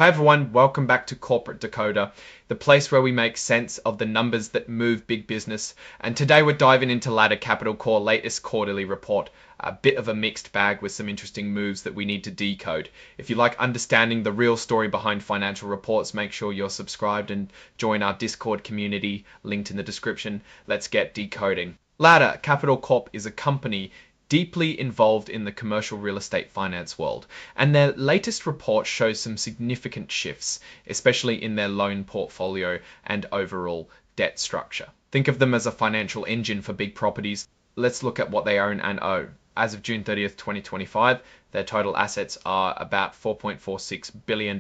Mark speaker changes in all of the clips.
Speaker 1: Hi everyone, welcome back to Corporate Decoder, the place where we make sense of the numbers that move big business. And today we're diving into Ladder Capital Corp latest quarterly report, a bit of a mixed bag with some interesting moves that we need to decode. If you like understanding the real story behind financial reports, make sure you're subscribed and join our Discord community, linked in the description. Let's get decoding. Ladder Capital Corp is a company deeply involved in the commercial real estate finance world, and their latest report shows some significant shifts, especially in their loan portfolio and overall debt structure. Think of them as a financial engine for big properties. Let's look at what they own and owe. As of June 30th, 2025, their total assets are about $4.46 billion,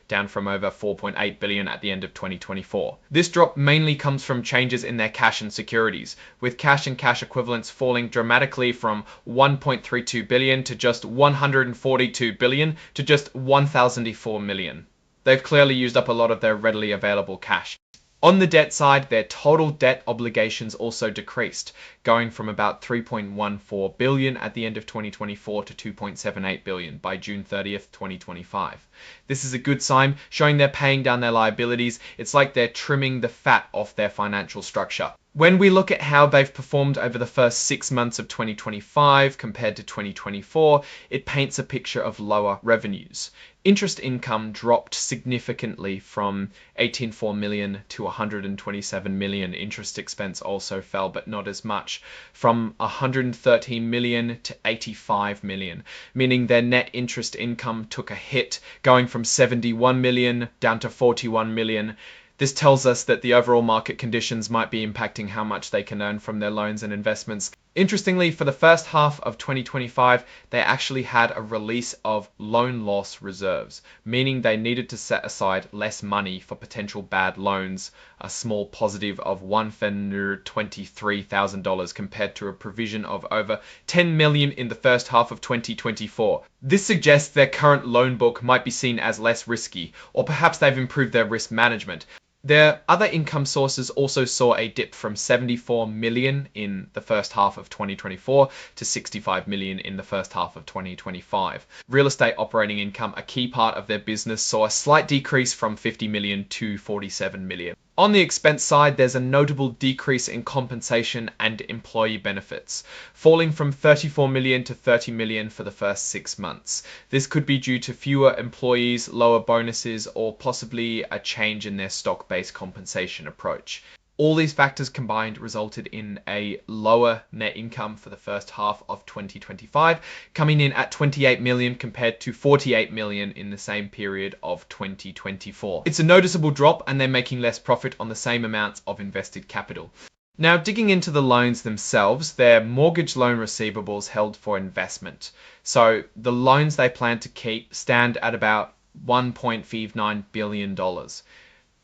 Speaker 1: down from over $4.8 billion at the end of 2024. This drop mainly comes from changes in their cash and securities, with cash and cash equivalents falling dramatically from $1.32 billion to just $142 billion to just $1,004 million. They've clearly used up a lot of their readily available cash. On the debt side, their total debt obligations also decreased, going from about $3.14 billion at the end of 2024 to $2.78 billion by June 30th, 2025. This is a good sign, showing they're paying down their liabilities. It's like they're trimming the fat off their financial structure. When we look at how they've performed over the first 6 months of 2025 compared to 2024, it paints a picture of lower revenues. Interest income dropped significantly from $18.4 million to $127 million. Interest expense also fell, but not as much, from $113 million to $85 million, meaning their net interest income took a hit, going from $71 million down to $41 million. This tells us that the overall market conditions might be impacting how much they can earn from their loans and investments. Interestingly, for the first half of 2025, they actually had a release of loan loss reserves, meaning they needed to set aside less money for potential bad loans, a small positive of $123,000 compared to a provision of over $10 million in the first half of 2024. This suggests their current loan book might be seen as less risky, or perhaps they've improved their risk management. Their other income sources also saw a dip from $74 million in the first half of 2024 to $65 million in the first half of 2025. Real estate operating income, a key part of their business, saw a slight decrease from $50 million to $47 million. On the expense side, there's a notable decrease in compensation and employee benefits, falling from $34 million to $30 million for the first 6 months. This could be due to fewer employees, lower bonuses, or possibly a change in their stock-based compensation approach. All these factors combined resulted in a lower net income for the first half of 2025, coming in at $28 million compared to $48 million in the same period of 2024. It's a noticeable drop, and they're making less profit on the same amounts of invested capital. Now, digging into the loans themselves, they're mortgage loan receivables held for investment. So the loans they plan to keep stand at about $1.59 billion.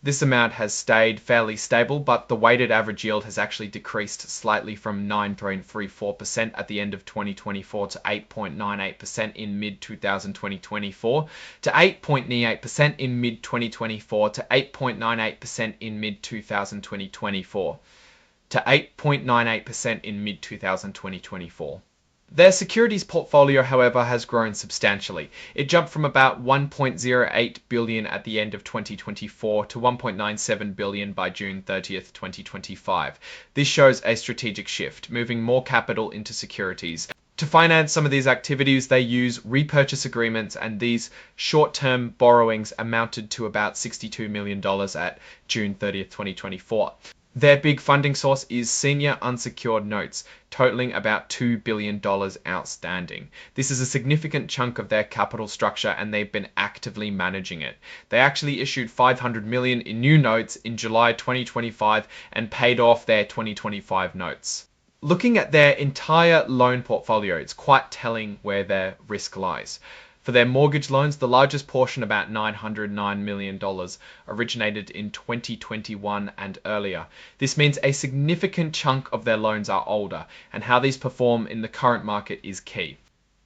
Speaker 1: This amount has stayed fairly stable, but the weighted average yield has actually decreased slightly from 9.34% at the end of 2024 to 8.98% in mid-2024 to 8.98% in mid-2024 to 8.98% in mid-2024 to 8.98% in mid-2024. Their securities portfolio, however, has grown substantially. It jumped from about $1.08 billion at the end of 2024 to $1.97 billion by June 30th, 2025. This shows a strategic shift, moving more capital into securities. To finance some of these activities, they use repurchase agreements, and these short-term borrowings amounted to about $62 million at June 30th, 2024. Their big funding source is senior unsecured notes, totaling about $2 billion outstanding. This is a significant chunk of their capital structure, and they've been actively managing it. They actually issued $500 million in new notes in July 2025 and paid off their 2025 notes. Looking at their entire loan portfolio, it's quite telling where their risk lies. For their mortgage loans, the largest portion, about $909 million, originated in 2021 and earlier. This means a significant chunk of their loans are older, and how these perform in the current market is key.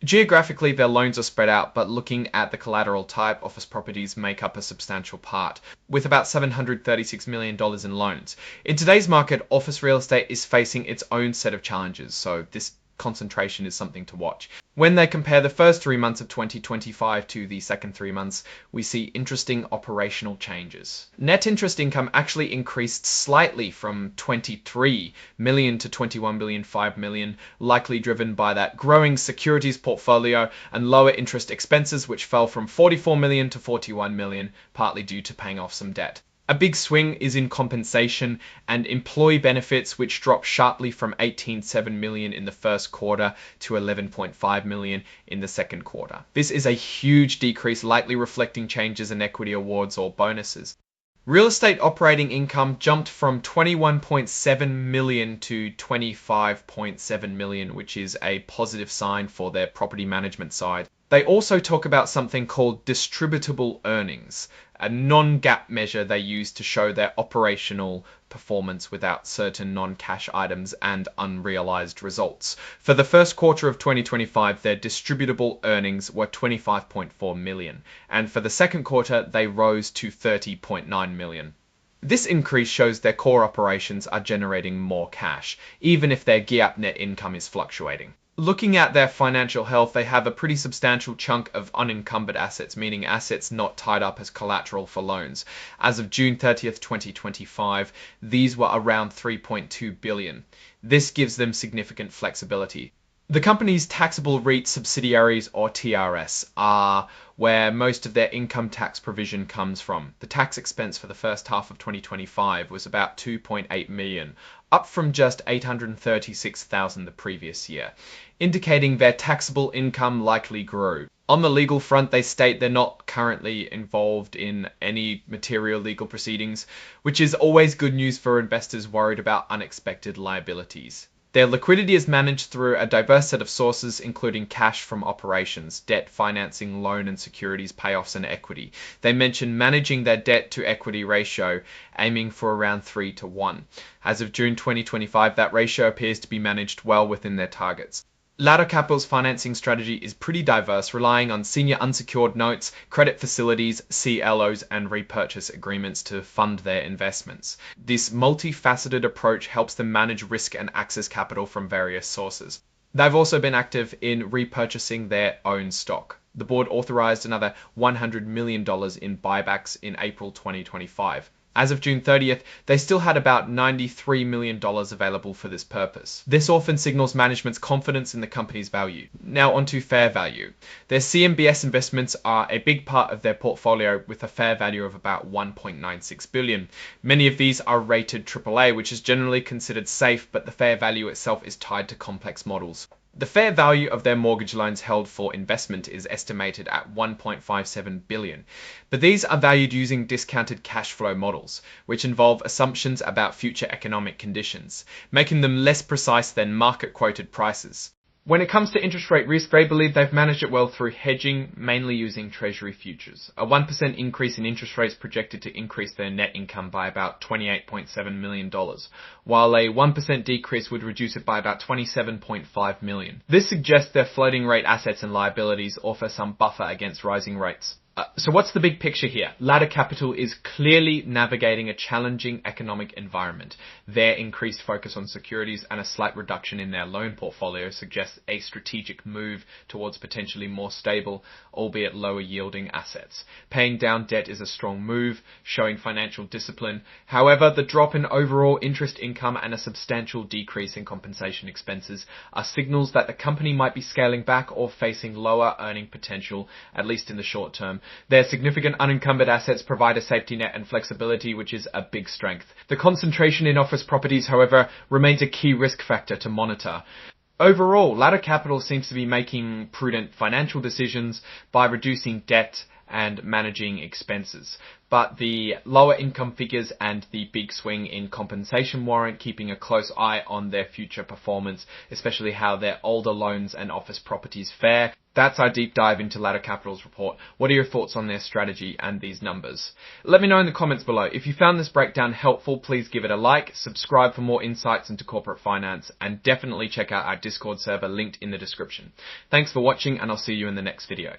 Speaker 1: Geographically, their loans are spread out, but looking at the collateral type, office properties make up a substantial part, with about $736 million in loans. In today's market, office real estate is facing its own set of challenges, so this concentration is something to watch. When they compare the first 3 months of 2025 to the second 3 months, we see interesting operational changes. Net interest income actually increased slightly from 23 million to 21.5 billion, likely driven by that growing securities portfolio and lower interest expenses, which fell from 44 million to 41 million, partly due to paying off some debt. A big swing is in compensation and employee benefits, which dropped sharply from 18.7 million in the first quarter to 11.5 million in the second quarter. This is a huge decrease, likely reflecting changes in equity awards or bonuses. Real estate operating income jumped from 21.7 million to 25.7 million, which is a positive sign for their property management side. They also talk about something called distributable earnings, a non-GAAP measure they use to show their operational performance without certain non-cash items and unrealized results. For the first quarter of 2025, their distributable earnings were 25.4 million, and for the second quarter, they rose to 30.9 million. This increase shows their core operations are generating more cash, even if their GAAP net income is fluctuating. Looking at their financial health, they have a pretty substantial chunk of unencumbered assets, meaning assets not tied up as collateral for loans. As of June 30th, 2025, these were around 3.2 billion. This gives them significant flexibility. The company's taxable REIT subsidiaries, or TRS, are where most of their income tax provision comes from. The tax expense for the first half of 2025 was about 2.8 million, up from just 836,000 the previous year, indicating their taxable income likely grew. On the legal front, they state they're not currently involved in any material legal proceedings, which is always good news for investors worried about unexpected liabilities. Their liquidity is managed through a diverse set of sources, including cash from operations, debt financing, loan and securities payoffs, and equity. They mention managing their debt to equity ratio, aiming for around 3 to 1. As of June 2025, that ratio appears to be managed well within their targets. Ladder Capital's financing strategy is pretty diverse, relying on senior unsecured notes, credit facilities, CLOs, and repurchase agreements to fund their investments. This multifaceted approach helps them manage risk and access capital from various sources. They've also been active in repurchasing their own stock. The board authorized another $100 million in buybacks in April 2025. As of June 30th, they still had about $93 million available for this purpose. This often signals management's confidence in the company's value. Now onto fair value. Their CMBS investments are a big part of their portfolio with a fair value of about 1.96 billion. Many of these are rated AAA, which is generally considered safe, but the fair value itself is tied to complex models. The fair value of their mortgage loans held for investment is estimated at 1.57 billion, but these are valued using discounted cash flow models, which involve assumptions about future economic conditions, making them less precise than market-quoted prices. When it comes to interest rate risk, they believe they've managed it well through hedging, mainly using Treasury futures. A 1% increase in interest rates projected to increase their net income by about $28.7 million, while a 1% decrease would reduce it by about $27.5 million. This suggests their floating rate assets and liabilities offer some buffer against rising rates. So what's the big picture here? Ladder Capital is clearly navigating a challenging economic environment. Their increased focus on securities and a slight reduction in their loan portfolio suggests a strategic move towards potentially more stable, albeit lower yielding assets. Paying down debt is a strong move, showing financial discipline. However, the drop in overall interest income and a substantial decrease in compensation expenses are signals that the company might be scaling back or facing lower earning potential, at least in the short term. Their significant unencumbered assets provide a safety net and flexibility, which is a big strength. The concentration in office properties, however, remains a key risk factor to monitor. Overall, Ladder Capital seems to be making prudent financial decisions by reducing debt and managing expenses. But the lower income figures and the big swing in compensation warrant keeping a close eye on their future performance, especially how their older loans and office properties fare. That's our deep dive into Ladder Capital's report. What are your thoughts on their strategy and these numbers? Let me know in the comments below. If you found this breakdown helpful, please give it a like, subscribe for more insights into corporate finance, and definitely check out our Discord server linked in the description. Thanks for watching, and I'll see you in the next video.